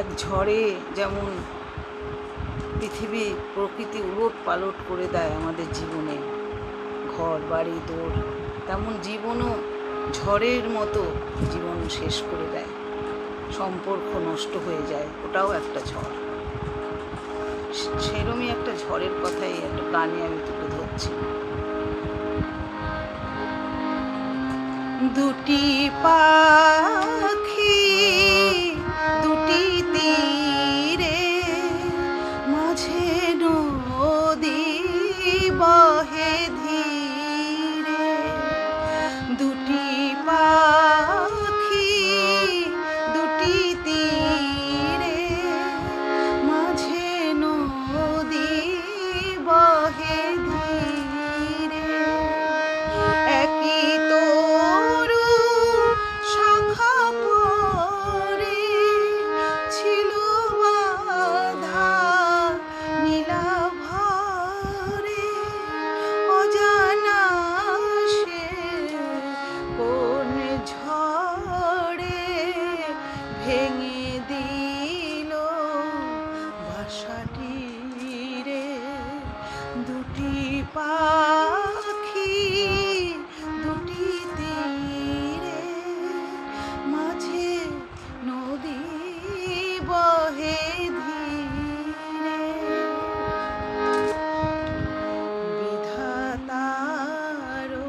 এক ঝড়ে যেমন পৃথিবী প্রকৃতি উলট পালট করে দেয় আমাদের জীবনে, ঘর বাড়ি দৌড়, তেমন জীবনও ঝড়ের মতো জীবন শেষ করে দেয়, সম্পর্ক নষ্ট হয়ে যায়, ওটাও একটা ঝড়। সেরমই একটা ঝড়ের কথাই একটা গানে আমি তুলে ধরছি। দুটি পাখি দুটি তীরে, মাঝে নদী বহে ধীরে। দুটি পাখি দুটি তীরে, মাঝে নদী বহে ধীরে। একই তরু শাখা পরে ছিল বাঁধা নীলাভরে, অজানা সে কোন ঝড়ে ভেঙে দিল বাসাটি রে। দুটি পাখি দুটি তীরে, মাঝে নদী বহে ধীরে। বিধাতার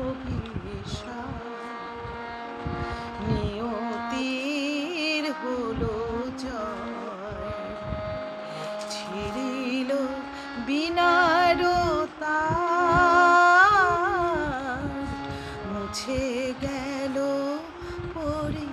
অভিশাপ নিয়তির হলো জয়, ছিঁড়িল বিনার তার, মুছে গেল পরি